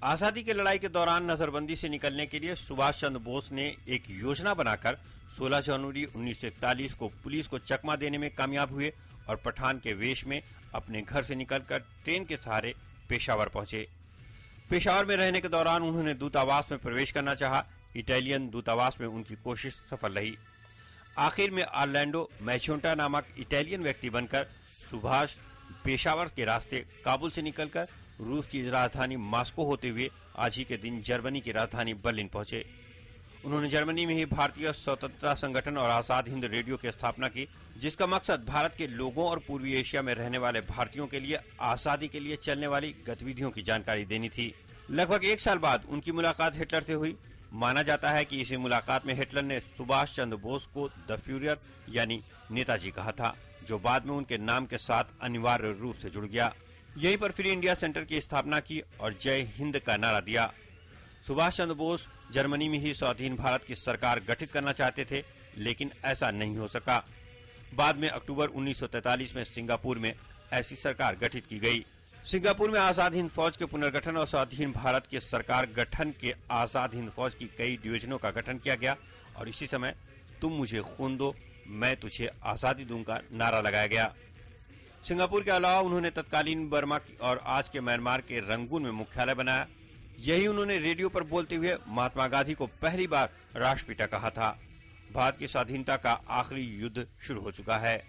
आजादी की लड़ाई के दौरान नजरबंदी से निकलने के लिए सुभाष चंद्र बोस ने एक योजना बनाकर 16 जनवरी 1941 को पुलिस को चकमा देने में कामयाब हुए और पठान के वेश में अपने घर से निकलकर ट्रेन के सहारे पेशावर पहुंचे। पेशावर में रहने के दौरान उन्होंने दूतावास में प्रवेश करना चाहा। इटालियन दूतावास में उनकी कोशिश सफल रही। आखिर में ऑरलैंडो मैचोंटा नामक इटालियन व्यक्ति बनकर सुभाष पेशावर के रास्ते काबुल से निकलकर रूस की राजधानी मॉस्को होते हुए आज ही के दिन जर्मनी की राजधानी बर्लिन पहुंचे। उन्होंने जर्मनी में ही भारतीय स्वतंत्रता संगठन और आजाद हिंद रेडियो की स्थापना की, जिसका मकसद भारत के लोगों और पूर्वी एशिया में रहने वाले भारतीयों के लिए आजादी के लिए चलने वाली गतिविधियों की जानकारी देनी थी। लगभग 1 साल बाद उनकी मुलाकात हिटलर से हुई। माना जाता है कि इसी मुलाकात में हिटलर ने सुभाष चंद्र बोस को द फ्यूरियर यानी नेताजी कहा था, जो बाद में उनके नाम के साथ अनिवार्य रूप से जुड़ गया। यहीं पर फ्री इंडिया सेंटर की स्थापना की और जय हिंद का नारा दिया। सुभाष चंद्र बोस जर्मनी में ही स्वाधीन भारत की सरकार गठित करना चाहते थे, लेकिन ऐसा नहीं हो सका। बाद में अक्टूबर 1943 में सिंगापुर में ऐसी सरकार गठित की गई। सिंगापुर में आजाद हिंद फौज के पुनर्गठन और स्वाधीन भारत की सरकार गठन के आजाद हिंद फौज की कई डिवीजनों का गठन किया गया और इसी समय तुम मुझे खून दो मैं तुझे आजादी दूंगा नारा लगाया गया। सिंगापुर के अलावा उन्होंने तत्कालीन बर्मा और आज के म्यांमार के रंगून में मुख्यालय बनाया। यही उन्होंने रेडियो पर बोलते हुए महात्मा गांधी को पहली बार राष्ट्रपिता कहा था। भारत की स्वाधीनता का आखिरी युद्ध शुरू हो चुका है।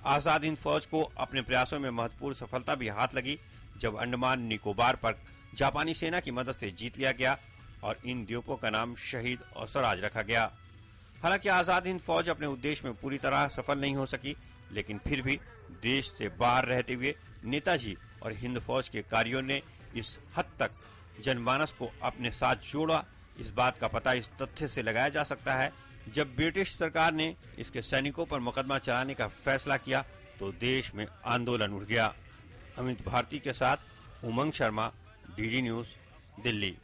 आजाद हिंद फौज को अपने प्रयासों में महत्वपूर्ण सफलता भी हाथ लगी जब अंडमान निकोबार पर जापानी सेना की मदद से जीत लिया गया और इन द्वीपों का नाम शहीद और स्वराज रखा गया। हालांकि आजाद हिंद फौज अपने उद्देश्य में पूरी तरह सफल नहीं हो सकी, लेकिन फिर भी देश से बाहर रहते हुए नेताजी और हिंद फौज के कार्यों ने इस हद तक जनमानस को अपने साथ जोड़ा। इस बात का पता इस तथ्य से लगाया जा सकता है, जब ब्रिटिश सरकार ने इसके सैनिकों पर मुकदमा चलाने का फैसला किया तो देश में आंदोलन उठ गया। अमित भारती के साथ उमंग शर्मा, डीडी न्यूज, दिल्ली।